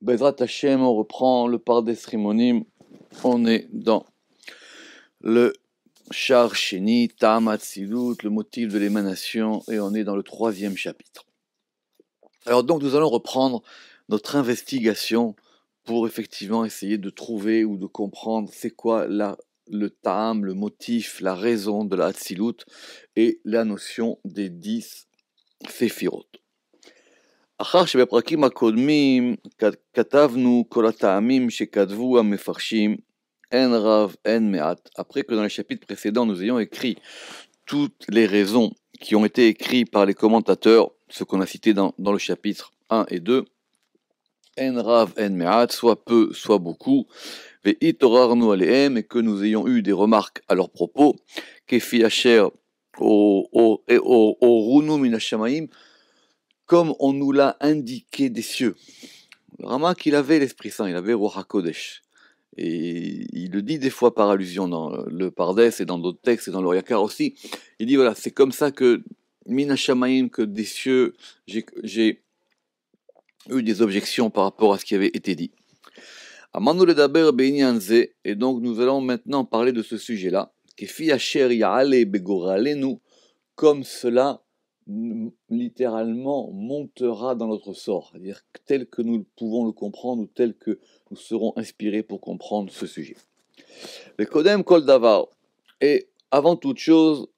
Bezrat Hashem, on reprend le Pardes Rimonim. On est dans le Shar Sheni, Ta'am Hatzilut, le motif de l'émanation, et on est dans le 3e chapitre. Alors donc nous allons reprendre notre investigation pour effectivement essayer de trouver ou de comprendre c'est quoi le Ta'am, le motif, la raison de la Hatzilut et la notion des 10 Sefirot. אחר שבפרקים הקודמים כתבנו כל הטעמים שכתבו המפרשים, אין רב, אין מעט. Après que dans les chapitres précédents nous ayons écrit toutes les raisons qui ont été écrites par les commentateurs, ce qu'on a cité dans le chapitre 1 et 2, אין רב, אין מעט, soit peu, soit beaucoup, והתעוררנו עליהם, et que nous ayons eu des remarques à leur propos, כפי אשר הורונו מן השמיים, comme on nous l'a indiqué des cieux. Ramak, il avait l'Esprit Saint, il avait Ruach HaKodesh. Et il le dit des fois par allusion dans le Pardes et dans d'autres textes et dans le Yakar aussi. Il dit voilà, c'est comme ça que Min HaShamayim, que des cieux, j'ai eu des objections par rapport à ce qui avait été dit. Amanu ledaber be'inyan ze, et donc nous allons maintenant parler de ce sujet-là. Kefi asher ya'ale begoralenu, comme cela littéralement montera dans notre sort, c'est-à-dire tel que nous pouvons le comprendre ou tel que nous serons inspirés pour comprendre ce sujet. Le Kodem Kol Davar, et avant toute chose,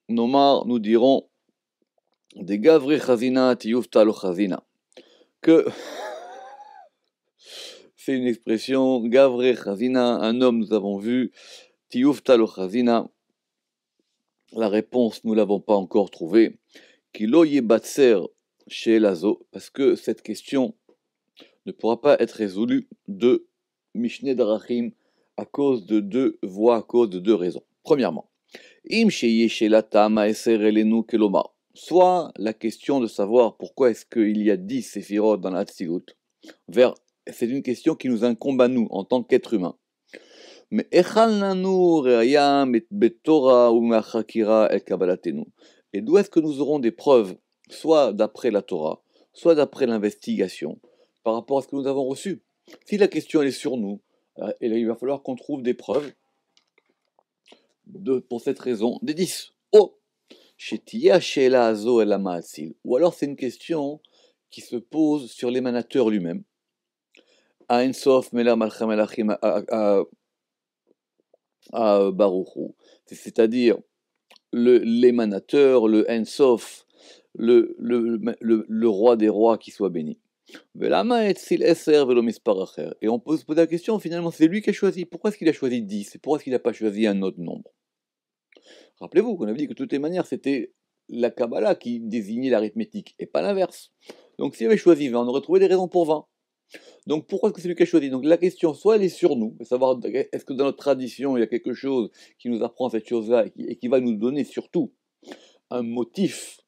Nomar, nous dirons des Gavri Chazina Tiyufta lo Chazina, que c'est une expression Gavri Chazina, un homme nous avons vu, Tiyufta lo Chazina, la réponse nous l'avons pas encore trouvée. Kilo yebatser chez Lazo, parce que cette question ne pourra pas être résolue de Mishneh Darachim à cause de deux voies, à cause de deux raisons. Premièrement, Im sheye shelata ma'eser elenu kelomar, soit la question de savoir pourquoi est-ce qu'il y a 10 séphirot dans la Hatzilut, c'est une question qui nous incombe à nous en tant qu'être humain. Mais echal nanu re'aya betorah ou me'achakira el kabbalatenu. Et d'où est-ce que nous aurons des preuves, soit d'après la Torah, soit d'après l'investigation, par rapport à ce que nous avons reçu? Si la question elle est sur nous, il va falloir qu'on trouve des preuves pour cette raison des 10. Oh, ou alors c'est une question qui se pose sur l'émanateur lui-même. Ein Sof Melech Malchei Melachim Baruchu, c'est-à-dire l'émanateur, le Ensof, le roi des rois qui soit béni. Et on peut se poser la question, finalement, c'est lui qui a choisi. Pourquoi est-ce qu'il a choisi 10 et pourquoi est-ce qu'il n'a pas choisi un autre nombre? Rappelez-vous qu'on avait dit que de toutes les manières, c'était la Kabbalah qui désignait l'arithmétique et pas l'inverse. Donc s'il avait choisi 20, on aurait trouvé des raisons pour 20. Donc pourquoi est-ce que c'est lui qui a choisi? Donc la question, soit elle est sur nous, savoir est-ce que dans notre tradition il y a quelque chose qui nous apprend cette chose-là et qui va nous donner surtout un motif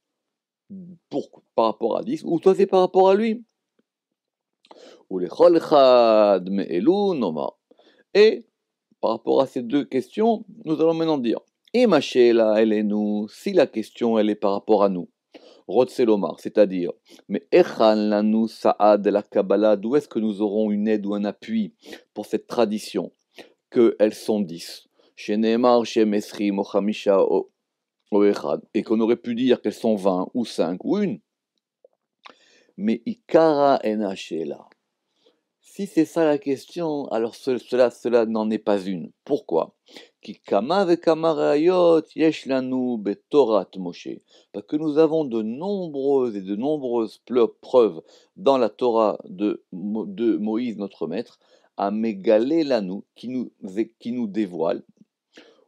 par rapport à 10, ou soit c'est par rapport à lui. Ou les cholchad me'elu nomar. Et par rapport à ces deux questions, nous allons maintenant dire Imashela elenu, si la question elle est par rapport à nous. Rotselomar, c'est-à-dire, mais Echan lanu sa'ad la Kabbalah, d'où est-ce que nous aurons une aide ou un appui pour cette tradition qu'elles sont 10? Chez Neymar, chez Mesri, Mochamisha, Oechad, et qu'on aurait pu dire qu'elles sont 20 ou 5 ou une. Mais Ikara enachela. Si c'est ça la question, alors cela n'en est pas une. Pourquoi? Parce que nous avons de nombreuses preuves dans la Torah de Moïse, notre maître, à Megalé Lanu, qui nous dévoile,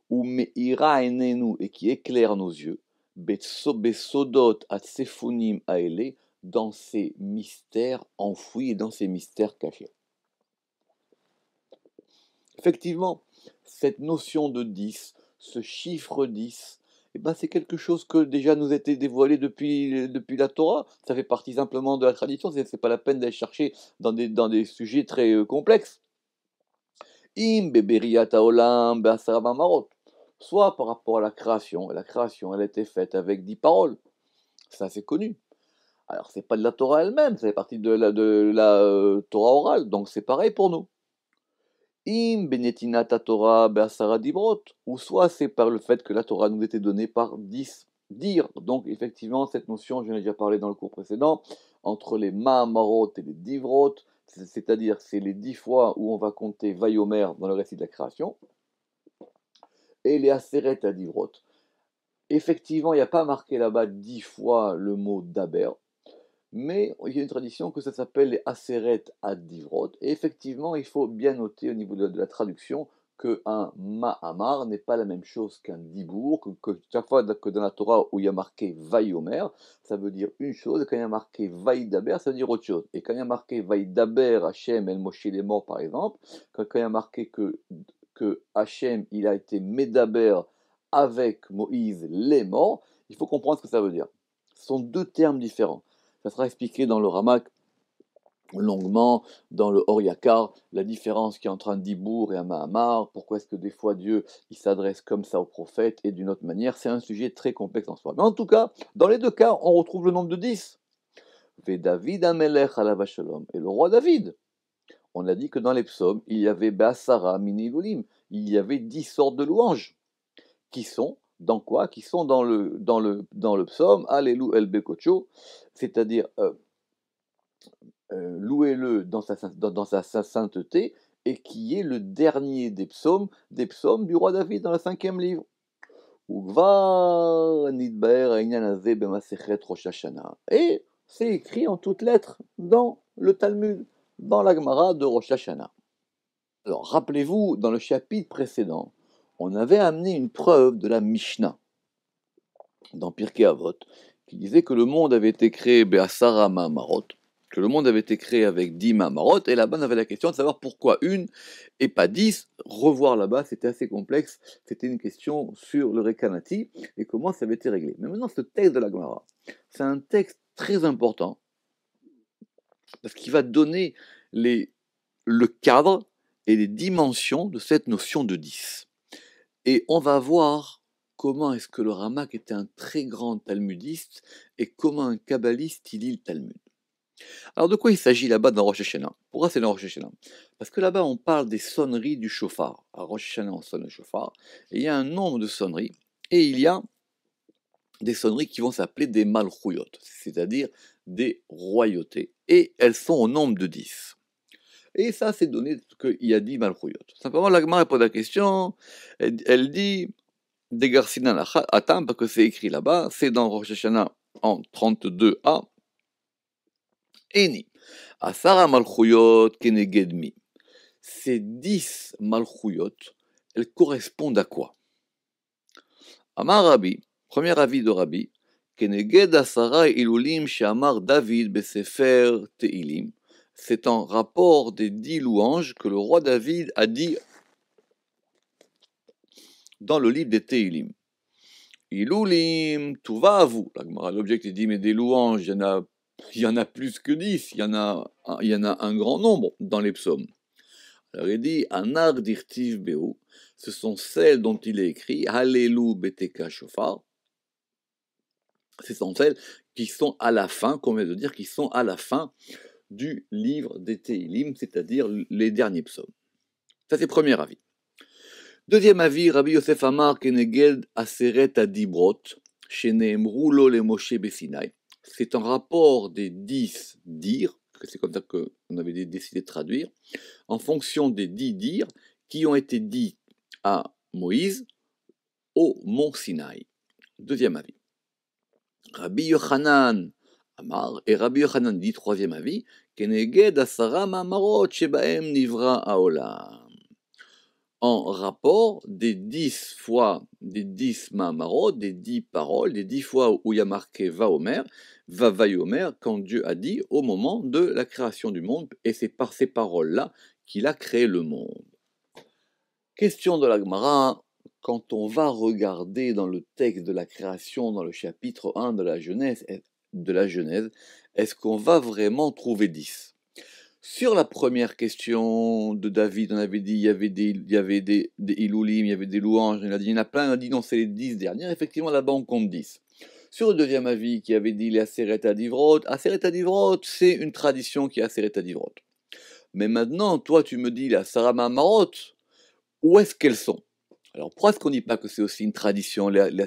ou Meira Enenu, et qui éclaire nos yeux, Besodot Atsefunim Aele, dans ces mystères enfouis et dans ces mystères cachés. Effectivement, cette notion de 10, ce chiffre 10, c'est quelque chose que déjà nous était dévoilé depuis la Torah. Ça fait partie simplement de la tradition, c'est pas la peine d'aller chercher dans des sujets très complexes. Im beberiat haolam be'asara mamarot. Soit par rapport à la création elle a été faite avec 10 paroles. Ça c'est connu. Alors, c'est pas de la Torah elle-même, ça fait partie de la Torah orale, donc c'est pareil pour nous. Im benetinat Torah be'asara dibrot, ou soit c'est par le fait que la Torah nous était donnée par 10 dires. Donc, effectivement, cette notion, je l'ai déjà parlé dans le cours précédent, entre les ma'amarot et les divrot, c'est-à-dire c'est les 10 fois où on va compter Vayomer dans le récit de la création, et les aseret à divrot. Effectivement, il n'y a pas marqué là-bas 10 fois le mot daber, mais il y a une tradition que ça s'appelle les aseret ad divrot, et effectivement, il faut bien noter au niveau de la traduction qu'un ma'amar n'est pas la même chose qu'un dibour, que chaque fois que dans la Torah où il y a marqué vayomer, ça veut dire une chose, et quand il y a marqué vaïdaber, ça veut dire autre chose. Et quand il y a marqué vaïdaber Hachem el Moshe les morts, par exemple, quand il y a marqué que Hachem il a été médaber avec Moïse les morts, il faut comprendre ce que ça veut dire. Ce sont deux termes différents. Ça sera expliqué dans le Ramak longuement, dans le Or Yakar, la différence qu'il y a entre un Dibour et un Mahamar, pourquoi est-ce que des fois Dieu il s'adresse comme ça au prophète et d'une autre manière, c'est un sujet très complexe en soi. Mais en tout cas, dans les deux cas, on retrouve le nombre de 10. Ve David Amelech alav shalom, et le roi David. On a dit que dans les psaumes, il y avait Be'asara mini lulim, il y avait 10 sortes de louanges, qui sont dans quoi? Qui sont dans le psaume Allélu el Bekocho, c'est-à-dire louez-le dans sa sainteté, et qui est le dernier des psaumes du roi David dans le 5e livre. Et c'est écrit en toutes lettres dans le Talmud, dans la Gemara de Rosh Hashanah. Alors, rappelez-vous, dans le chapitre précédent, on avait amené une preuve de la Mishnah, dans Pirkei Avot, qui disait que le monde avait été créé Be'asara Ma'amarot, que le monde avait été créé avec 10 Ma'amarot, et là-bas on avait la question de savoir pourquoi une et pas 10. Revoir là-bas, c'était assez complexe, c'était une question sur le Rekanati, et comment ça avait été réglé. Mais maintenant, ce texte de la Gemara, c'est un texte très important, parce qu'il va donner le cadre et les dimensions de cette notion de 10. Et on va voir comment est-ce que le Ramak était un très grand talmudiste et comment un kabbaliste il lit le Talmud. Alors de quoi il s'agit là-bas dans Rosh Hashanah? Pourquoi c'est dans Rosh Hashanah? Parce que là-bas on parle des sonneries du chauffard. À Rosh Hashanah on sonne le chauffard, et il y a un nombre de sonneries, et il y a des sonneries qui vont s'appeler des malchouyot, c'est-à-dire des royautés, et elles sont au nombre de 10. Et ça, c'est donné qu'il y a 10 malchouyot. Simplement, l'Agma répond à la question, elle dit des Garcinan Atam, parce que c'est écrit là-bas, c'est dans Rosh Hashanah en 32a. Eni, Asara Malchuyot Kenegedmi. Ces 10 Malchuyot, elles correspondent à quoi? Amar Rabbi, premier avis de Rabbi, Keneged Asara Ilulim Shamar David Besefer Teilim. C'est en rapport des 10 louanges que le roi David a dit dans le livre des Teilim. Ilulim, tout va à vous. L'objectif dit, mais des louanges, il y en a plus que 10, il y en a un grand nombre dans les psaumes. Alors il dit, Anar dirtiv behu, ce sont celles dont il est écrit, Hallelu beteka shofar, ce sont celles qui sont à la fin, qu'on vient de dire, qui sont à la fin du livre des Teilim, c'est-à-dire les derniers psaumes. Ça c'est le premier avis. Deuxième avis, Rabbi Yosef Amar Keneged Aseret Adibrot, Sheneemru lo le Moshe Besinaï. C'est un rapport des 10 dires, c'est comme ça qu'on avait décidé de traduire, en fonction des 10 dires qui ont été dits à Moïse au mont Sinaï. Deuxième avis. Rabbi Yochanan Amar, et Rabbi Yochanan dit, troisième avis, Keneged Asara Mamarot Shebaem Nivra Haolam. En rapport des 10 fois, des 10 Mahamarot, des 10 paroles, des 10 fois où il y a marqué Vaomer, Vayomer, quand Dieu a dit au moment de la création du monde, et c'est par ces paroles-là qu'il a créé le monde. Question de la Gemara, quand on va regarder dans le texte de la création, dans le chapitre 1 de la Genèse, est-ce qu'on va vraiment trouver 10? Sur la première question de David, on avait dit il y avait des Iloulim, il y avait des louanges, il y en a plein, on a dit non, c'est les 10 dernières. Effectivement, là-bas, on compte 10. Sur le deuxième avis qui avait dit les Aseret Adivrot c'est une tradition qui est Aseret Adivrot. Mais maintenant, toi tu me dis les Asara Mamarot, où est-ce qu'elles sont? Alors pourquoi est-ce qu'on ne dit pas que c'est aussi une tradition, les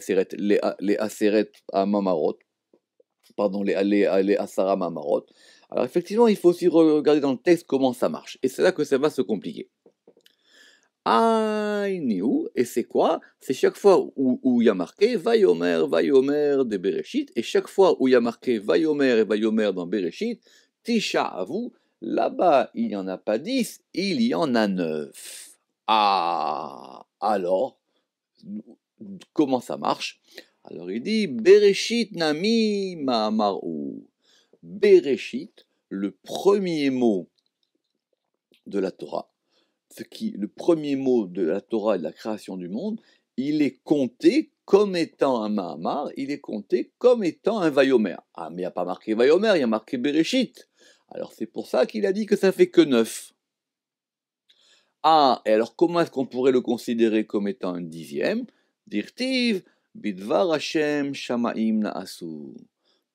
Aseret Mamarot, pardon, les Asara Mamarot? Alors effectivement, il faut aussi regarder dans le texte comment ça marche. Et c'est là que ça va se compliquer. Aïniou, et c'est quoi? C'est chaque fois où il y a marqué Vayomer de Bereshit, et chaque fois où il y a marqué Vayomer et Vayomer dans Bereshit, Tisha Avu, là-bas il n'y en a pas 10, il y en a 9. Ah, alors, comment ça marche? Alors il dit Bereshit Nami Maamaru. Bereshit, le premier mot de la Torah, le premier mot de la Torah et de la création du monde, il est compté comme étant un Mahamar, il est compté comme étant un Vayomer. Ah, mais il n'y a pas marqué Vayomer, il y a marqué Bereshit. Alors c'est pour ça qu'il a dit que ça fait que 9. Ah, et alors comment est-ce qu'on pourrait le considérer comme étant un 10e? Dirtiv, Bidvar Hashem Shamaim Naasu.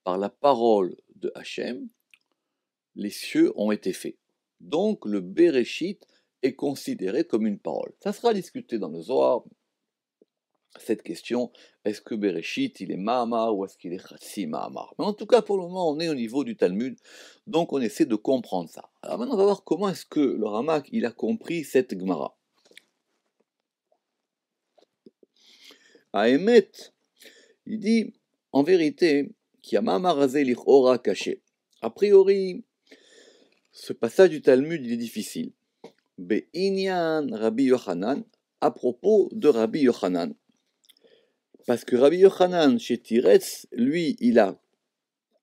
Par la parole de Hashem, les cieux ont été faits. Donc le Bereshit est considéré comme une parole. Ça sera discuté dans le Zohar, cette question, est-ce que Bereshit, il est Mahamar ou est-ce qu'il est Chatsi Mahamar? Mais en tout cas, pour le moment, on est au niveau du Talmud, donc on essaie de comprendre ça. Alors maintenant, on va voir comment est-ce que le Ramak, il a compris cette Gemara. À Emet, il dit, en vérité, qu'il y a Mahamar Azé Lichora caché. A priori, ce passage du Talmud, il est difficile. Be'inyan Rabbi Yochanan, à propos de Rabbi Yochanan. Parce que Rabbi Yochanan chez Tiretz, lui, il a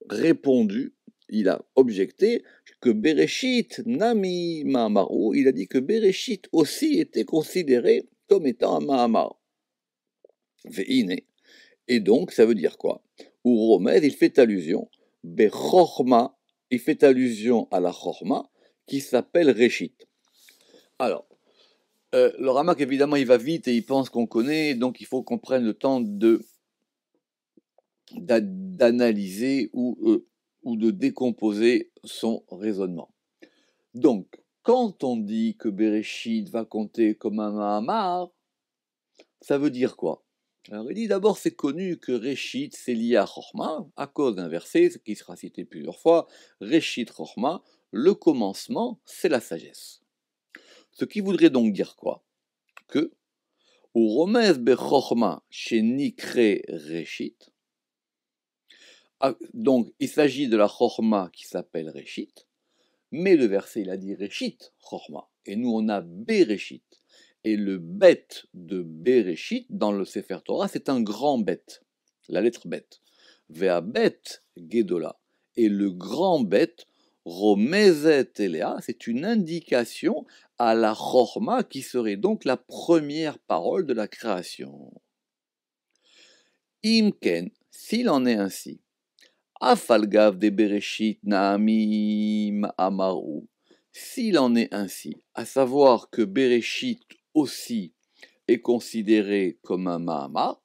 répondu, il a objecté que Bereshit Nami Mahamaru, il a dit que Bereshit aussi était considéré comme étant un Mahamar. Ve'ine. Et donc, ça veut dire quoi? Ou Romez, il fait allusion, Bechorma, il fait allusion à la Chorma, qui s'appelle Reshit. Alors, le Ramak, évidemment, il va vite et il pense qu'on connaît, donc il faut qu'on prenne le temps d'analyser ou de décomposer son raisonnement. Donc, quand on dit que Bereshit va compter comme un Mahamar, ça veut dire quoi? Alors il dit d'abord, c'est connu que Reshit, c'est lié à Chorma, à cause d'un verset qui sera cité plusieurs fois, Reshit Chorma, le commencement, c'est la sagesse. Ce qui voudrait donc dire quoi? Que, ou Romez Bechorma, chez Nikre Reshit, donc il s'agit de la Chorma qui s'appelle Reshit, mais le verset il a dit Reshit Chorma, et nous on a Bereshit. Et le bet de Bereshit dans le Sefer Torah, c'est un grand bet, la lettre bet. Vea bet Gedola. Et le grand bet, Romezet Elea, c'est une indication à la Chorma qui serait donc la première parole de la création. Imken, s'il en est ainsi, Afalgav de Bereshit Naamim Amaru, s'il en est ainsi, à savoir que Bereshit aussi est considéré comme un Mahamar,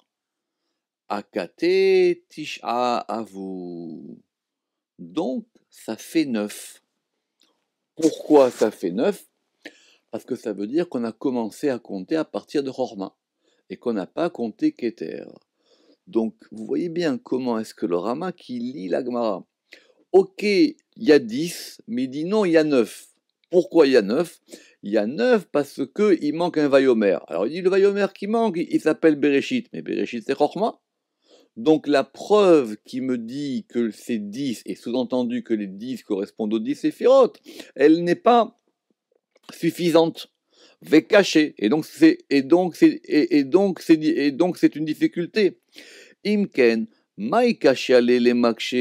Akate Tisha Avu. Donc, ça fait 9. Pourquoi ça fait 9? Parce que ça veut dire qu'on a commencé à compter à partir de Chorma et qu'on n'a pas compté Keter. Donc, vous voyez bien comment est-ce que le Rama qui lit la Gemara. Ok, il y a 10, mais il dit non, il y a 9. Pourquoi il y a 9? Il y a 9 parce qu'il manque un Vayomer. Alors il dit le Vayomer qui manque, il s'appelle Bereshit, mais Bereshit c'est Chorma. Donc la preuve qui me dit que c'est 10, et sous-entendu que les 10 correspondent aux 10 séphirotes, elle n'est pas suffisante. Caché. Et donc c'est une difficulté. Imken, maï caché aller les makshe.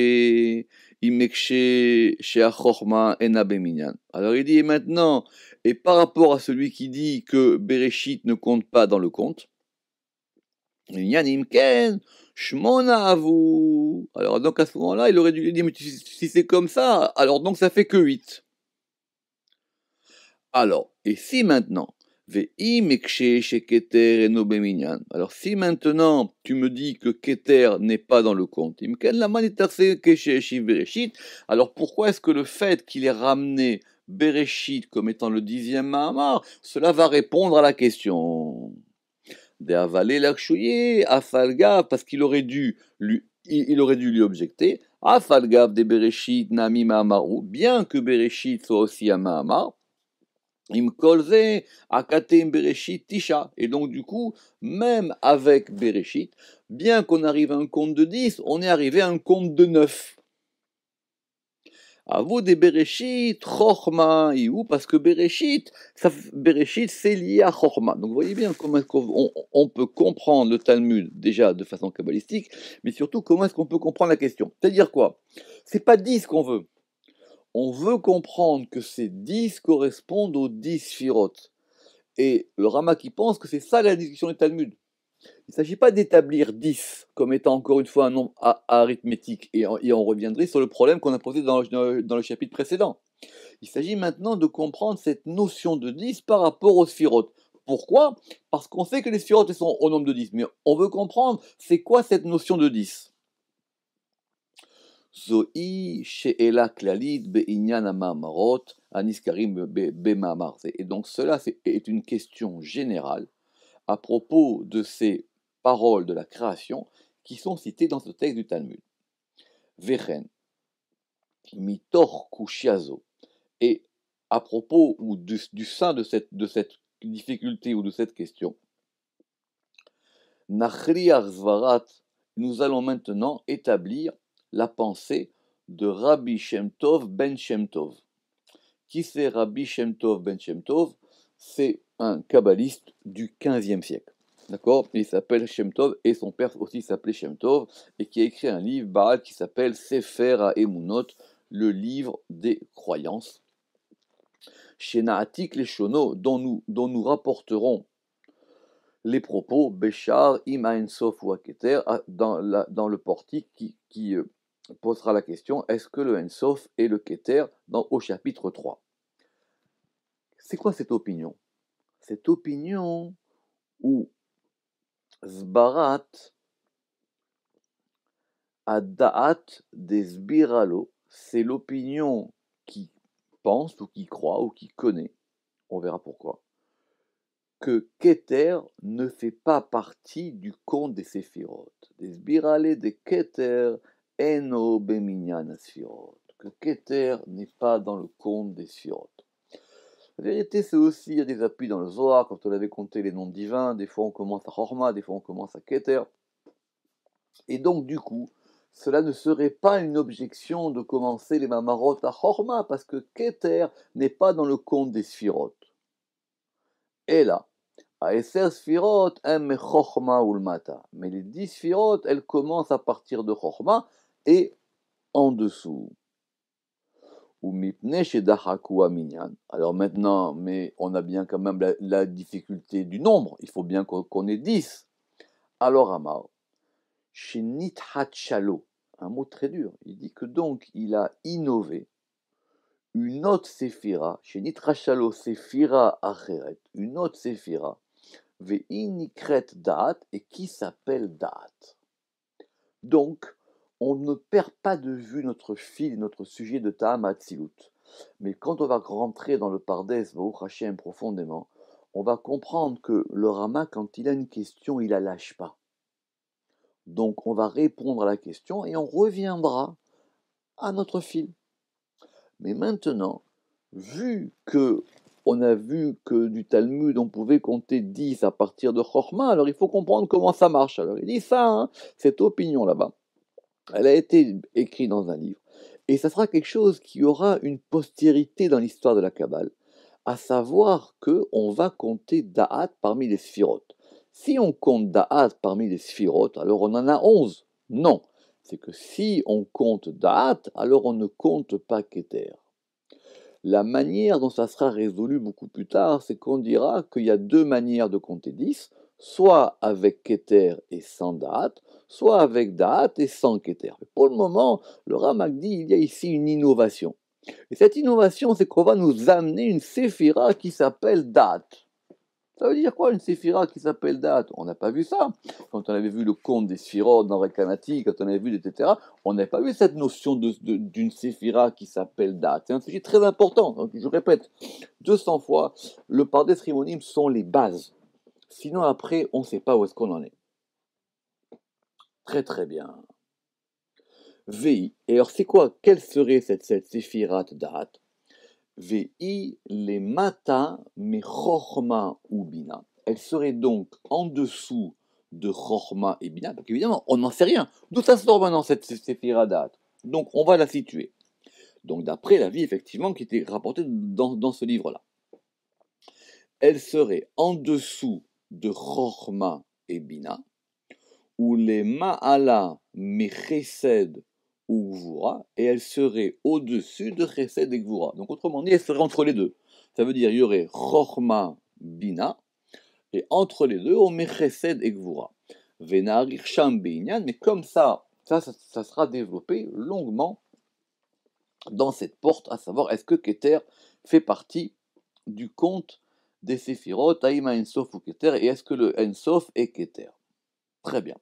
Alors il dit, et maintenant, et par rapport à celui qui dit que Bereshit ne compte pas dans le compte, alors donc à ce moment-là, il aurait dû lui dire, mais si c'est comme ça, alors donc ça fait que 8. Alors, et si maintenant, Alors si maintenant tu me dis que Keter n'est pas dans le compte, alors pourquoi est-ce que le fait qu'il ait ramené Bereshit comme étant le 10e Mahamar, cela va répondre à la question de avaler l'akshouye, afalgav, parce qu'il aurait dû lui objecter, afalgav de Bereshit nami Mahamaru, bien que Bereshit soit aussi un Mahamar, im kolze akatem Bereshit tisha. Et donc du coup, même avec Bereshit, bien qu'on arrive à un compte de 10, on est arrivé à un compte de 9. À vous des Bereshit, Chochma, parce que Bereshit, c'est lié à Chochma. Donc vous voyez bien comment est-ce qu'on peut comprendre le Talmud déjà de façon kabbalistique, mais surtout comment est-ce qu'on peut comprendre la question. C'est-à-dire quoi? C'est pas 10 qu'on veut. On veut comprendre que ces 10 correspondent aux 10 Sphirot. Et le Rama qui pense que c'est ça la discussion du Talmud. Il ne s'agit pas d'établir 10 comme étant encore une fois un nombre arithmétique, et on reviendrait sur le problème qu'on a posé dans le chapitre précédent. Il s'agit maintenant de comprendre cette notion de 10 par rapport aux sphirotes. Pourquoi? Parce qu'on sait que les sphirotes sont au nombre de 10, mais on veut comprendre c'est quoi cette notion de 10. Zo'i she'ela klalit be'inyan ha'ma'amarot aniskarim be'ma'amar. Et donc cela est une question générale à propos de ces paroles de la création qui sont citées dans ce texte du Talmud. Vechen, mitor kushiazo. Et à propos ou du sein de cette difficulté ou de cette question, nachriar zvarat, nous allons maintenant établir la pensée de Rabbi Shem Tov ben Shem Tov. Qui c'est Rabbi Shem Tov ben Shem Tov? C'est un kabbaliste du XVe siècle. D'accord? Il s'appelle Shem Tov et son père aussi s'appelait Shem Tov et qui a écrit un livre Baal qui s'appelle Sefer HaEmunot, le livre des croyances. Chez Naatik les Shono, dont nous rapporterons les propos Béchar, Ima Ensof ou Aketer, dans le portique qui posera la question est-ce que le Ensof est le Keter au chapitre 3. C'est quoi cette opinion? Cette opinion où Zbarat Ad-Da'at Desbiralo, c'est l'opinion qui pense ou qui croit ou qui connaît, on verra pourquoi, que Keter ne fait pas partie du compte des Séphirot. Desbirale de Keter eno beminyan Sphirot. Que Keter n'est pas dans le compte des Sphirot. La vérité, c'est aussi, il y a des appuis dans le Zohar, quand on avait compté les noms divins, des fois on commence à Chorma, des fois on commence à Keter. Et donc, du coup, cela ne serait pas une objection de commencer les Mamarot à Chorma, parce que Keter n'est pas dans le compte des Sphirot. Et là, à Esser Sphirot, Chorma ulmata. Mais les 10 Sphirot, elles commencent à partir de Chorma et en dessous. Alors maintenant, mais on a bien quand même la difficulté du nombre, il faut bien qu'on ait 10. Alors Amar, chez Nithat Shalo, un mot très dur, il dit que donc il a innové une autre séphira, chez Nithat Shalo séphira acheret, une autre séphira, ve'inikret da'at, et qui s'appelle da'at. Donc, on ne perd pas de vue notre fil, notre sujet de Ta'am Hatzilut. Mais quand on va rentrer dans le Pardes, Baruch Hashem, profondément, on va comprendre que le Rama, quand il a une question, il la lâche pas. Donc on va répondre à la question et on reviendra à notre fil. Mais maintenant, vu que on a vu que du Talmud, on pouvait compter 10 à partir de Chorma, alors il faut comprendre comment ça marche. Alors il dit ça, cette opinion là-bas, elle a été écrite dans un livre. Et ça sera quelque chose qui aura une postérité dans l'histoire de la Kabbale, à savoir qu'on va compter Da'at parmi les Sphirot. Si on compte Da'at parmi les Sphirot, alors on en a 11. Non, c'est que si on compte Da'at, alors on ne compte pas Keter. La manière dont ça sera résolu beaucoup plus tard, c'est qu'on dira qu'il y a deux manières de compter 10, soit avec Keter et sans Da'at, soit avec Da'at et sans Keter. Mais pour le moment, le Ramak dit qu'il y a ici une innovation. Et cette innovation, c'est qu'on va nous amener une séphira qui s'appelle Da'at. Ça veut dire quoi une séphira qui s'appelle date? On n'a pas vu ça. Quand on avait vu le compte des sphirotes dans Rekanati, quand on avait vu, etc., on n'avait pas vu cette notion d'une séphira qui s'appelle date. C'est un sujet très important. Donc, je répète 200 fois, le Pardes Rimonim sont les bases. Sinon, après, on ne sait pas où est-ce qu'on en est. Très très bien. VI. Et alors, c'est quoi? Quelle serait cette séphirat date? VI les mata me chorma ou bina. Elle serait donc en dessous de chorma et bina, parce qu'évidemment, on n'en sait rien. D'où ça sort maintenant cette séphira date? Donc, on va la situer. Donc, d'après la vie, effectivement, qui était rapportée dans ce livre-là. Elle serait en dessous de chorma et bina, ou les ma'ala me chesed ou gvura, et elle serait au-dessus de chesed et gvura. Donc autrement dit, elle serait entre les deux. Ça veut dire il y aurait chorma bina, et entre les deux, on met chesed et gvura. Venarir sham beinyan, mais comme ça sera développé longuement dans cette porte, à savoir est-ce que Keter fait partie du compte des Séphirot, Aïma Ensof ou Keter, et est-ce que le Ensof est Keter? Très bien.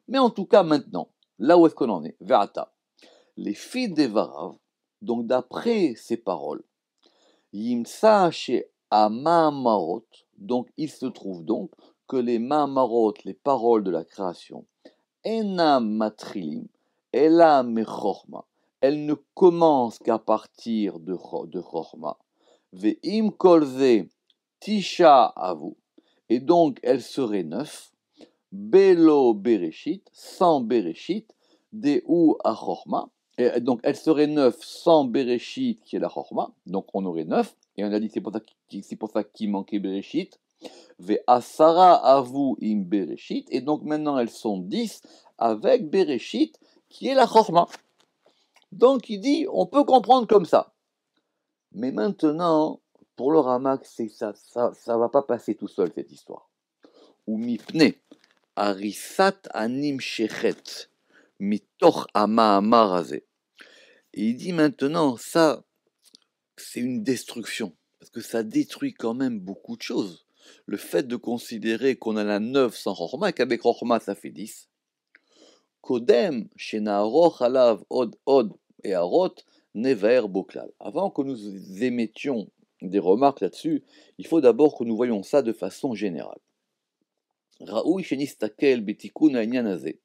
Mais en tout cas, maintenant, là où est-ce qu'on en est? Ve'ata. Les filles des Varav, donc d'après ces paroles, Yimsa chez Amamarot, donc il se trouve donc que les Mamarot, les paroles de la création, Enam Matrilim, Ela Mechorma, elles ne commencent qu'à partir de Chorma, Ve'im Kolze Tisha Avu, et donc elles seraient 9, Belo Bereshit, sans Bereshit, Deu à Chorma. Et donc elle serait 9 sans Bereshit qui est la Chorma, donc on aurait 9, et on a dit c'est pour ça qu'il manquait Bereshit. Ve Asara Avu im Bereshit, et donc maintenant elles sont 10 avec Bereshit qui est la Chorma. Donc il dit, on peut comprendre comme ça. Mais maintenant, pour le Ramak, ça va pas passer tout seul cette histoire. Ou mipne. Arisat anim shechet mitoch ama'amar hazeh. Et il dit maintenant, ça, c'est une destruction, parce que ça détruit quand même beaucoup de choses. Le fait de considérer qu'on a la 9 sans Rochma, et qu'avec Rochma ça fait 10. Kodem, shenaroch alav od et arot, never boklal. Avant que nous émettions des remarques là-dessus, il faut d'abord que nous voyons ça de façon générale. Raoui shenistakel betikun ha'inyan hazeh.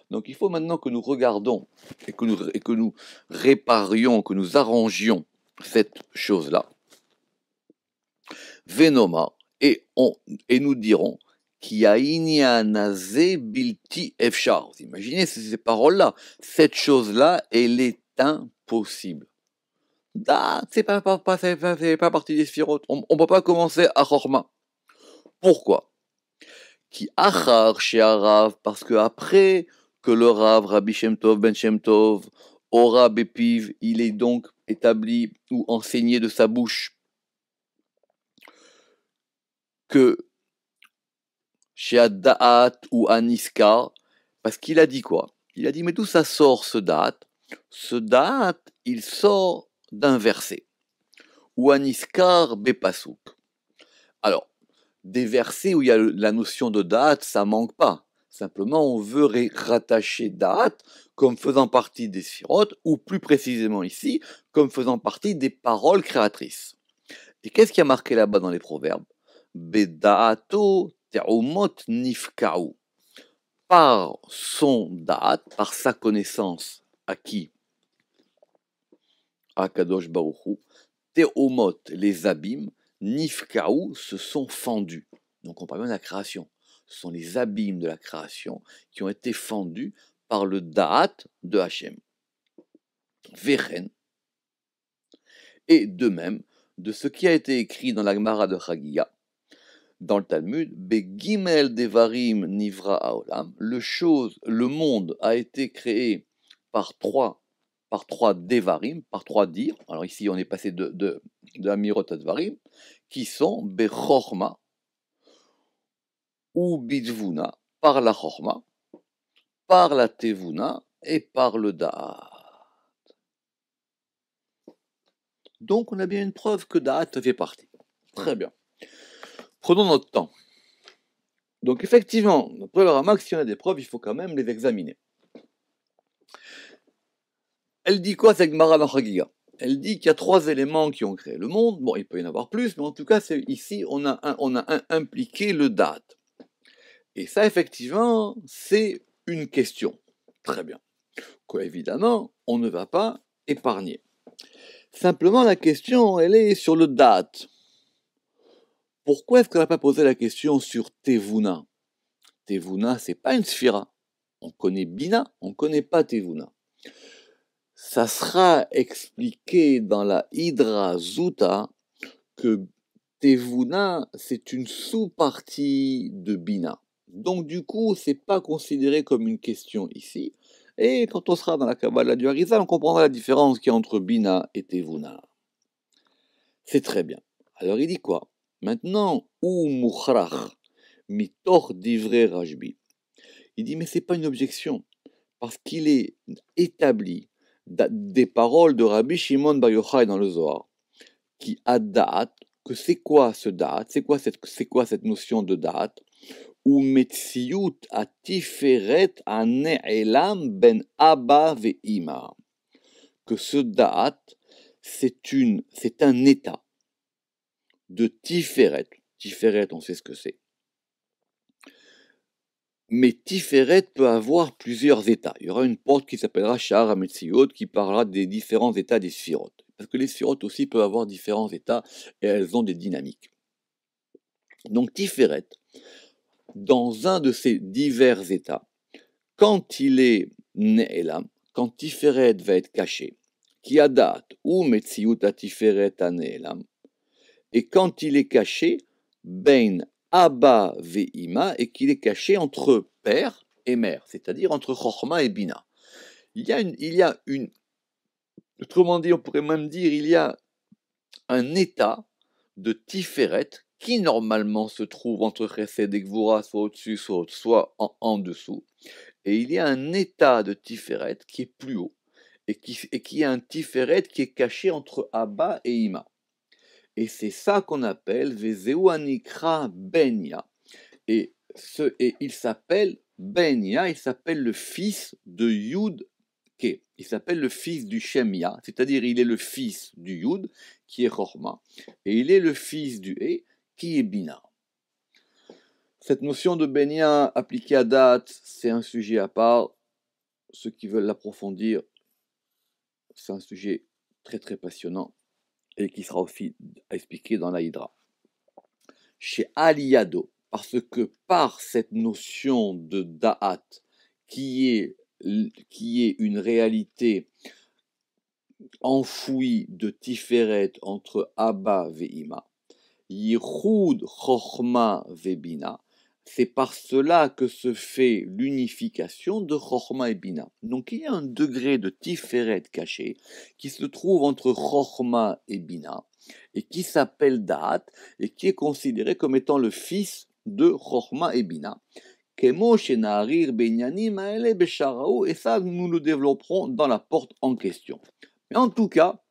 Donc il faut maintenant que nous regardons et que nous réparions, que nous arrangions cette chose-là. Venoma, et nous dirons qui a inyanazé bilti efshar. Vous imaginez ces paroles-là. Cette chose-là, elle est impossible. C'est pas partie des sphirotes. On ne peut pas commencer à Chorma. Pourquoi? Qui achar chez Arav, parce que après que le Rav, Rabbi Shem Tov, Ben Shem Tov, Ora Bepiv, il est donc établi ou enseigné de sa bouche que chez Addaat ou Aniska, parce qu'il a dit quoi? Il a dit, mais d'où ça sort ce Da'at? Ce Da'at, il sort d'un verset. Ou Aniskar Bepasouk. Alors, des versets où il y a la notion de Da'at, ça manque pas. Simplement, on veut rattacher Da'at comme faisant partie des sphirotes, ou plus précisément ici, comme faisant partie des paroles créatrices. Et qu'est-ce qui a marqué là-bas dans les proverbes? Beda'ato te'umot nifka'u. Par son Da'at, par sa connaissance, à qui? À Kadosh Baruch Hu. Te'umot, les abîmes, nifka'u, se sont fendus. Donc on parle bien de la création. Ce sont les abîmes de la création qui ont été fendus par le Da'at de Hachem. Vechen. Et de même, de ce qui a été écrit dans la Gemara de Chagiga, dans le Talmud, Begimel Devarim Nivra Haolam, le monde a été créé par trois Devarim, par trois dires. Alors ici, on est passé de Amirot à Devarim, qui sont Bechorma ou Bidvuna, par la Chorma, par la Tevuna et par le Da'at. Donc on a bien une preuve que Da'at fait partie. Très bien. prenons notre temps. Donc effectivement, après le Ramak, si on a des preuves, il faut quand même les examiner. Elle dit quoi cette Gemara dans Chagiga? Elle dit qu'il y a 3 éléments qui ont créé le monde. Bon, il peut y en avoir plus, mais en tout cas, ici, on a impliqué le date. Et ça, effectivement, c'est une question. Très bien. Quoi, évidemment, on ne va pas épargner. Simplement, la question, elle est sur le date. Pourquoi est-ce qu'on n'a pas posé la question sur Tevuna? Tevuna, c'est pas une sphira. On connaît Bina, on ne connaît pas Tevuna. Ça sera expliqué dans la Hydra Zuta que Tevuna, c'est une sous-partie de Bina. Donc du coup, c'est pas considéré comme une question ici. Et quand on sera dans la Kabbalah du Harizal, on comprendra la différence qu'il y a entre Bina et Tevuna. C'est très bien. Alors il dit quoi? Maintenant, ou mukhrach mitor divrei Rajbi. Il dit mais c'est pas une objection parce qu'il est établi des paroles de Rabbi Shimon Bar Yochai dans le Zohar qui a date que c'est quoi ce date? C'est quoi cette notion de date? Ou metziyut atiferet ane'elam ben abba ve'ima. Que ce date, c'est un état de Tiferet. Tiferet, on sait ce que c'est. Mais Tiferet peut avoir plusieurs états. Il y aura une porte qui s'appellera Sha'ar HaMetziot qui parlera des différents états des sphirotes. Parce que les sphirotes aussi peuvent avoir différents états et elles ont des dynamiques. Donc Tiferet, dans un de ces divers états, quand il est Ne'elam, quand Tiferet va être caché, qui a date ou Metziut à Tiferet à Ne'elam, et quand il est caché, Bein Abba Ve'ima, et qu'il est caché entre père et mère, c'est-à-dire entre Chochma et Bina. Il y a une, autrement dit, on pourrait même dire, il y a un état de Tiferet qui normalement se trouve entre Chesed et Gvura, soit au-dessus, soit en dessous. Et il y a un état de Tiferet qui est plus haut, et qui est un Tiferet qui est caché entre Abba et Ima. Et c'est ça qu'on appelle Vezeu Anikra Benya. Et il s'appelle Benya, il s'appelle le fils de Yud Ke. Il s'appelle le fils du Shemia, c'est-à-dire il est le fils du Yud, qui est Chorma, et il est le fils du He, qui est Bina. Cette notion de Benya appliquée à date, c'est un sujet à part. Ceux qui veulent l'approfondir, c'est un sujet très très passionnant et qui sera aussi expliqué dans la Hydra. Chez Aliyado, parce que par cette notion de Da'at, qui est une réalité enfouie de Tiferet entre Abba Ve'ima, Yichud Chochma Ve'bina, c'est par cela que se fait l'unification de Chochma et Bina. Donc il y a un degré de Tiferet caché qui se trouve entre Chochma et Bina et qui s'appelle Da'at et qui est considéré comme étant le fils de Chochma et Bina. Et ça, nous le développerons dans la porte en question. Mais en tout cas,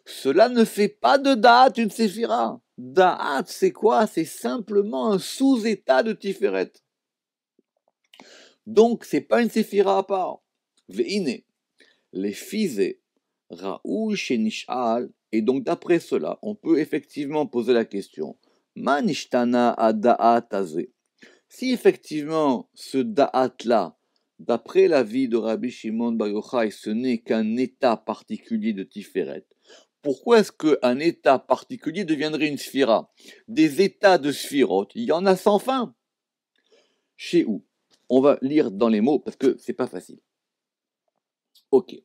cela ne fait pas de Da'at une séphira. Da'at, c'est quoi? C'est simplement un sous-état de Tiferet. Donc, c'est pas une séphira à part. Ve'ine, les fizé, Raoul Shenishal, et donc d'après cela, on peut effectivement poser la question, Manishtana a Da'at azé. Si effectivement ce Da'at-là, d'après l'avis de Rabbi Shimon Bar Yochai, ce n'est qu'un état particulier de Tiferet, pourquoi est-ce qu'un état particulier deviendrait une sphira? Des états de sphirotes, il y en a sans fin. Chez où? On va lire dans les mots parce que c'est pas facile. Ok.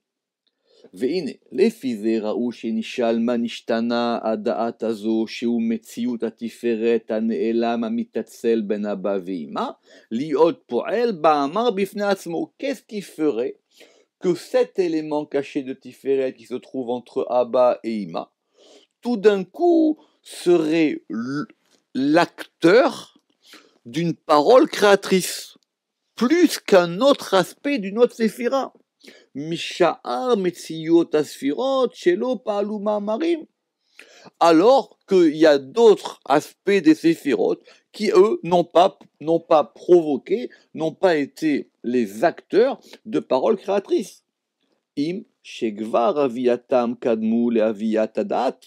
והנה, לפי זה ראו שנשאל מה נשתנה הדעת הזו שהוא מציאות התפארת הנעלם המתעצל בין אבא ואמא, להיות פועל באמר בפני עצמו. Qu'est-ce qui ferait que cet élément caché de Tiferet qui se trouve entre Abba et Ima, tout d'un coup serait l'acteur d'une parole créatrice, plus qu'un autre aspect d'une autre séphira. Misha'ar Metziyot Asfirot Shelo Pa'alu Ma'amarim. alors qu'il y a d'autres aspects des séphirotes qui, eux, n'ont pas provoqué, n'ont pas été les acteurs de paroles créatrices. Im shegvar aviatam kadmu le aviatadat.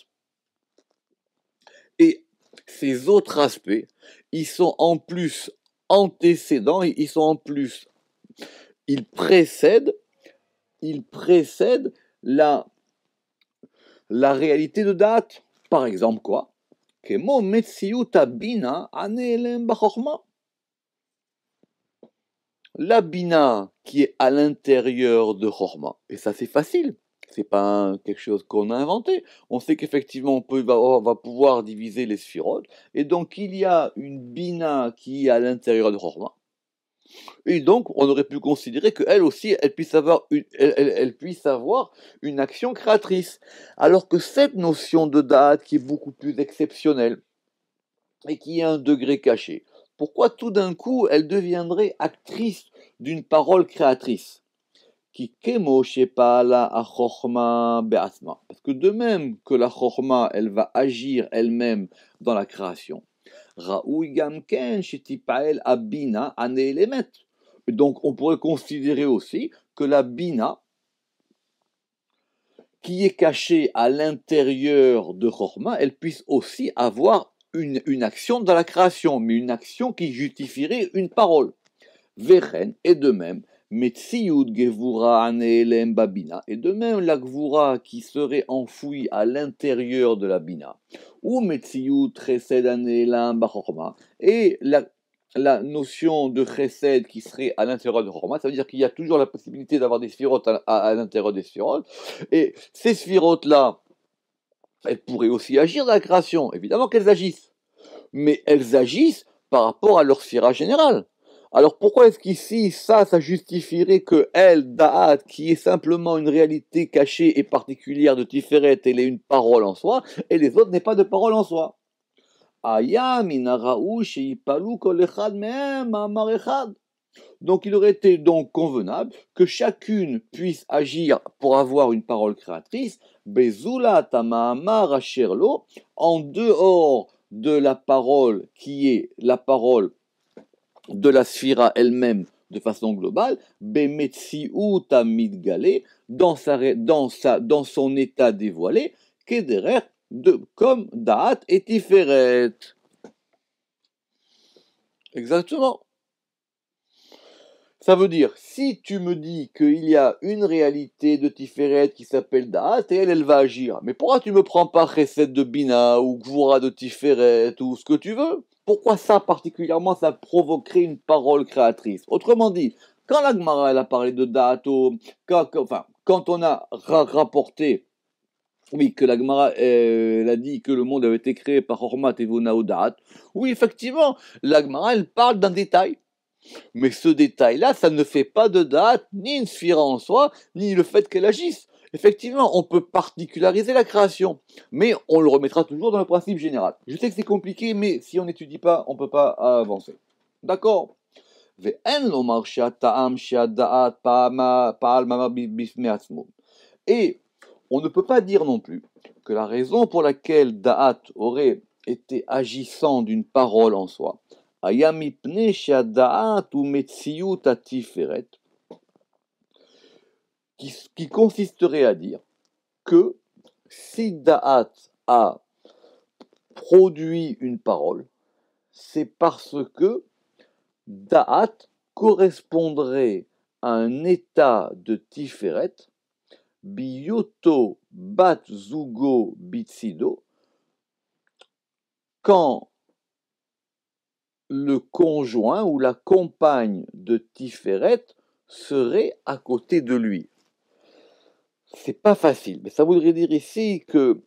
Et ces autres aspects, ils sont en plus antécédents, ils sont en plus, ils précèdent, ils précèdent la réalité de date. Par exemple, quoi? Kemo metziuta bina anelem bachorma. La bina qui est à l'intérieur de Chorma, et ça c'est facile, c'est pas quelque chose qu'on a inventé. On sait qu'effectivement on va pouvoir diviser les sphirotes, et donc il y a une bina qui est à l'intérieur de Chorma. Et donc, on aurait pu considérer qu'elle aussi, elle puisse avoir une action créatrice. Alors que cette notion de date, qui est beaucoup plus exceptionnelle, et qui est un degré caché, pourquoi tout d'un coup, elle deviendrait actrice d'une parole créatrice? Qui kemo shepala achorma be'asma. Parce que de même que la chorma, elle va agir elle-même dans la création, Raoui gamken shetipael abina aneelemet. Donc on pourrait considérer aussi que la bina, qui est cachée à l'intérieur de Chorma, elle puisse aussi avoir une action dans la création, mais une action qui justifierait une parole. Vechen, et de même, Metsiud Gevura Aneelem Babina, et de même la Gvura qui serait enfouie à l'intérieur de la Bina, ou Metsiud Chesed Aneelam Bachorma, et la notion de Chesed qui serait à l'intérieur de Chorma, ça veut dire qu'il y a toujours la possibilité d'avoir des sphirotes à l'intérieur des sphirotes, et ces sphirotes-là, elles pourraient aussi agir dans la création, évidemment qu'elles agissent, mais elles agissent par rapport à leur sphira générale. Alors pourquoi est-ce qu'ici, ça justifierait que elle, Da'at, qui est simplement une réalité cachée et particulière de Tiferet, elle ait une parole en soi, et les autres n'aient pas de parole en soi? Aya minaraou sheipalu kol echad mehem ma'amar echad. Donc il aurait été donc convenable que chacune puisse agir pour avoir une parole créatrice, bezula tama'amar asherlo, en dehors de la parole qui est la parole de la sphira elle-même de façon globale, bemetsiou tamidgale, dans son état dévoilé, kederer, comme Da'at et Tiferet. Exactement. Ça veut dire, si tu me dis qu'il y a une réalité de Tiferet qui s'appelle Da'at, et elle va agir, mais pourquoi tu me prends pas Chesed de Bina, ou Gvura de Tiferet, ou ce que tu veux? Pourquoi ça particulièrement, ça provoquerait une parole créatrice? Autrement dit, quand la Gemara elle a parlé de Da'at, quand on a rapporté, oui, que la Gemara elle a dit que le monde avait été créé par Hormat et Vona ou Da'at, oui, effectivement, la Gemara elle parle d'un détail. Mais ce détail-là, ça ne fait pas de date, ni une sphira en soi, ni le fait qu'elle agisse. Effectivement, on peut particulariser la création, mais on le remettra toujours dans le principe général. Je sais que c'est compliqué, mais si on n'étudie pas, on ne peut pas avancer. D'accord? Et on ne peut pas dire non plus que la raison pour laquelle Da'at aurait été agissant d'une parole en soi, qui consisterait à dire que si Da'at a produit une parole, c'est parce que Da'at correspondrait à un état de Tiferet, Biyoto Bat Zugo Bitsido, quand le conjoint ou la compagne de Tiferet serait à côté de lui. C'est pas facile, mais ça voudrait dire ici que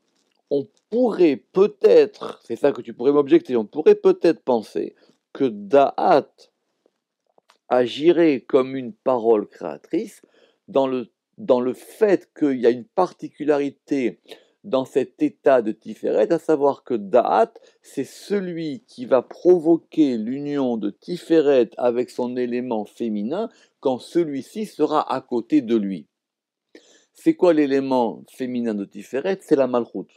on pourrait peut-être, c'est ça que tu pourrais m'objecter, on pourrait peut-être penser que Da'at agirait comme une parole créatrice dans le fait qu'il y a une particularité dans cet état de Tiferet, à savoir que Da'at, c'est celui qui va provoquer l'union de Tiferet avec son élément féminin quand celui-ci sera à côté de lui. C'est quoi l'élément féminin de Tiferet? C'est la Malchut.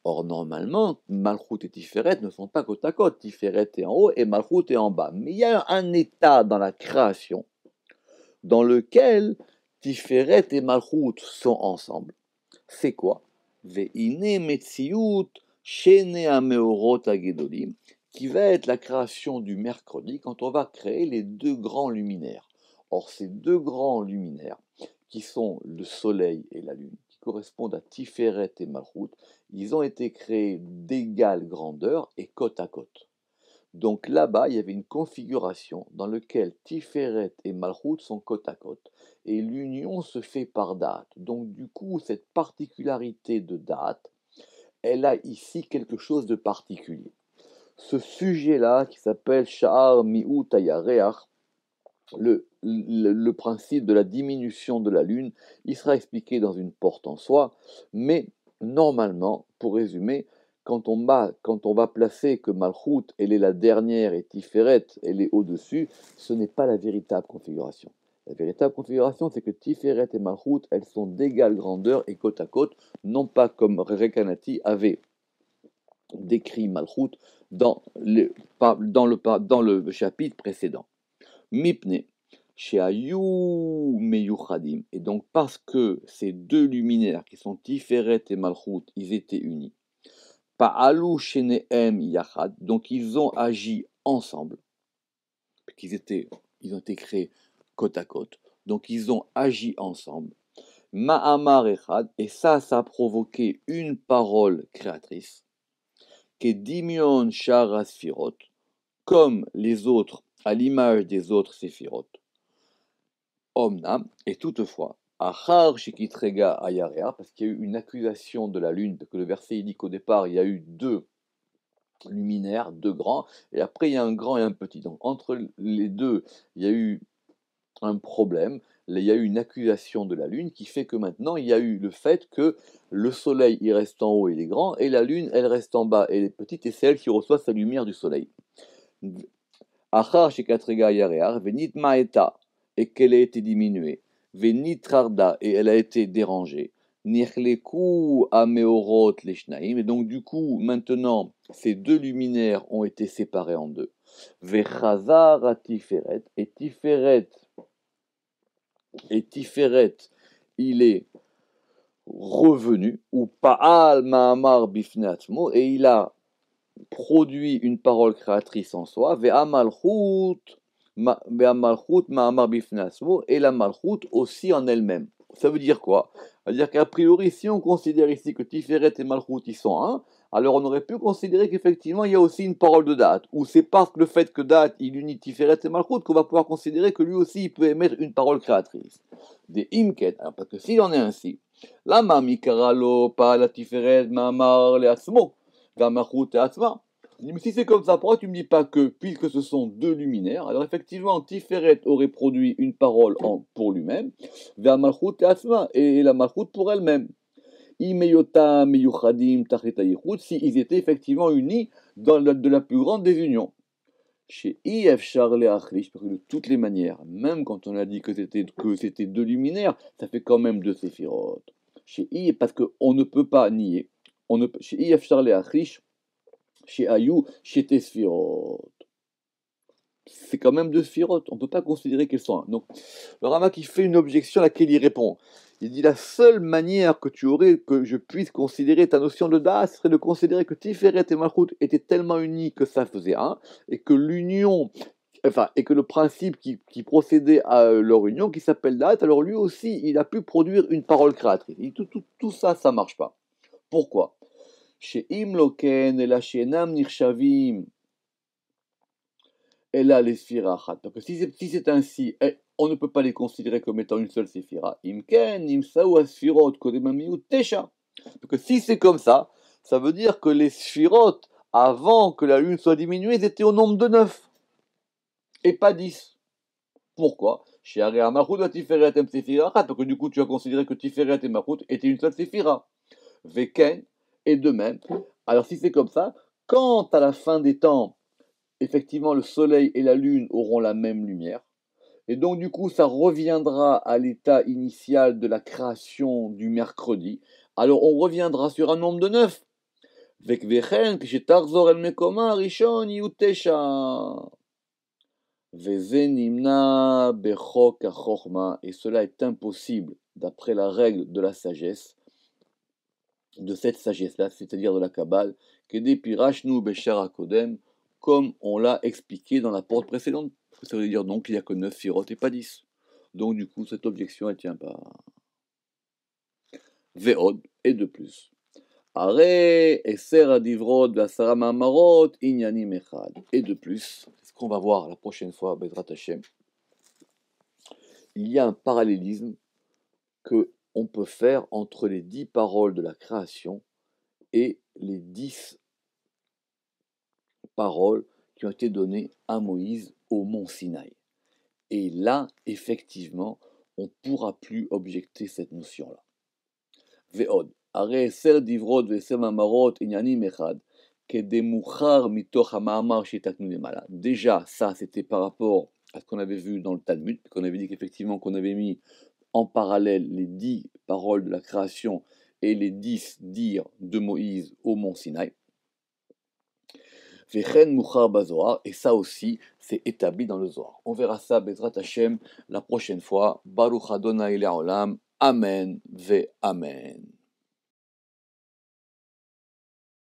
Or, normalement, Malchut et Tiferet ne sont pas côte à côte. Tiferet est en haut et Malchut est en bas. Mais il y a un état dans la création dans lequel Tiferet et Malchut sont ensemble. C'est quoi? Ve'ine metziut shene hameorot hagedolim, qui va être la création du mercredi quand on va créer les deux grands luminaires. Or, ces deux grands luminaires, qui sont le soleil et la lune, qui correspondent à Tiferet et Malchut, ils ont été créés d'égale grandeur et côte à côte. Donc là-bas, il y avait une configuration dans laquelle Tiferet et Malchut sont côte à côte. Et l'union se fait par date. Donc du coup, cette particularité de date, elle a ici quelque chose de particulier. Ce sujet-là, qui s'appelle Sha'ar Mi'ut Hayareach, le principe de la diminution de la lune, il sera expliqué dans une porte en soi, mais normalement, pour résumer, quand on va placer que Malchut, elle est la dernière et Tiferet, elle est au-dessus, ce n'est pas la véritable configuration. La véritable configuration, c'est que Tiferet et Malchut, elles sont d'égale grandeur et côte à côte, non pas comme Rekanati avait décrit Malchut dans le chapitre précédent. Mipne, Sheayu Meyuchadim. Et donc, parce que ces deux luminaires qui sont Tiferet et Malchut, ils étaient unis. Pa'alu Shenehem Yachad. Donc, ils ont agi ensemble. Ils ont été créés côte à côte. Donc, ils ont agi ensemble. Ma'amar Echad. Et ça a provoqué une parole créatrice. Kedimion Shara Sfirot. Comme les autres, à l'image des autres Séphirot. Omnam, et toutefois, Achar Shekitrega Ayarea, parce qu'il y a eu une accusation de la lune, que le verset dit qu'au départ, il y a eu deux luminaires, deux grands, et après, il y a un grand et un petit. Donc, entre les deux, il y a eu un problème, il y a eu une accusation de la lune qui fait que maintenant, il y a eu le fait que le soleil, il reste en haut, il est grand, et la lune, elle reste en bas, elle est petite, et c'est elle qui reçoit sa lumière du soleil. Achar Shekatrega Ayarea, Venit Maeta, et qu'elle a été diminuée. Venitrarda, et elle a été dérangée. Nirleku ameorot leshnaim, et donc du coup, maintenant, ces deux luminaires ont été séparés en deux. Vechazar Tiferet, et Tiferet, il est revenu, ou Pa'al Ma'amar Bifnatmo, et il a produit une parole créatrice en soi, Ve'amalchut, Ma'amar Bifnasmo, et la Malchut aussi en elle-même. Ça veut dire quoi? Ça veut dire qu'a priori, si on considère ici que Tiferet et Malchut ils sont un, alors on aurait pu considérer qu'effectivement il y a aussi une parole de date, ou c'est parce que le fait que date il unit Tiferet et Malchut qu'on va pouvoir considérer que lui aussi il peut émettre une parole créatrice. Des imket, alors parce que s'il en est ainsi, lama mikaralo pa la Tiferet ma'amar le asmo. Mais si c'est comme ça, pourquoi tu ne me dis pas que, puisque ce sont deux luminaires, alors effectivement, Tiferet aurait produit une parole pour lui-même, et la Malchut pour elle-même. Imeyota meyuchadim tacheta yichud, s'ils étaient effectivement unis dans de la plus grande des unions. Chez IF Charles Achlish, parce que de toutes les manières, même quand on a dit que c'était deux luminaires, ça fait quand même deux séphirotes. Chez I, parce qu'on ne peut pas nier. Chez IF Charles Achlish, chez Ayou, chez Tesphirot. C'est quand même deux sphirotes, on ne peut pas considérer qu'elles sont un. Donc, le Rama qui fait une objection à laquelle il répond. Il dit la seule manière que tu aurais que je puisse considérer ta notion de Das serait de considérer que Tiferet et Malchut étaient tellement unis que ça faisait un, et que l'union, et que le principe qui procédait à leur union, qui s'appelle Das, alors lui aussi, il a pu produire une parole créatrice. Et tout ça, ça marche pas. Pourquoi? Chez Imloken et la Shenam Nirshavim. Et là, les sphirachat. Parce que si c'est ainsi, on ne peut pas les considérer comme étant une seule séphira. Imken, imsaou asphirot, kodemamiou tesha. Parce que si c'est comme ça veut dire que les sphirot, avant que la lune soit diminuée, ils étaient au nombre de 9 et pas 10. Pourquoi? Chez Area Malchut va Tiferet em séphirachat. Parce que du coup, tu as considéré que Tiferet et Malchut étaient une seule séphira. Veken, et de même. Alors si c'est comme ça, quand à la fin des temps, effectivement, le soleil et la lune auront la même lumière. Et donc, du coup, ça reviendra à l'état initial de la création du mercredi. Alors, on reviendra sur un nombre de 9. וכן כשתחזור אל מקומה הראשון יהיו 9. וזה נמנע בחוק החוכמה, et cela est impossible d'après la règle de la sagesse, de cette sagesse-là, c'est-à-dire de la Kabbale, kedepirashnu beshar hakodem, comme on l'a expliqué dans la porte précédente. Ça veut dire donc qu'il n'y a que 9 firotes et pas 10. Donc du coup, cette objection, elle ne tient pas. Ve'od, et de plus. Are eser adivrod v'asara ma'amarot inyanim echad. Et de plus, c'est ce qu'on va voir la prochaine fois, Bezrat Hashem. Il y a un parallélisme que on peut faire entre les 10 paroles de la création et les 10 paroles qui ont été données à Moïse au mont Sinaï. Et là, effectivement, on ne pourra plus objecter cette notion-là. Ve'od, are eser divrod ve'eser ma'amarot inyanim echad, kedemouchar mitoch ha'ma'amar shetaknu lemala. Déjà, ça, c'était par rapport à ce qu'on avait vu dans le Talmud, qu'on avait dit qu'effectivement, qu'on avait mis en parallèle les 10 paroles de la création et les 10 dires de Moïse au mont Sinaï. Vechen Mouchar Bazohar, et ça aussi, c'est établi dans le Zohar. On verra ça, Bezrat Hashem, la prochaine fois. Baruch Adonai Le'olam. Amen ve Amen.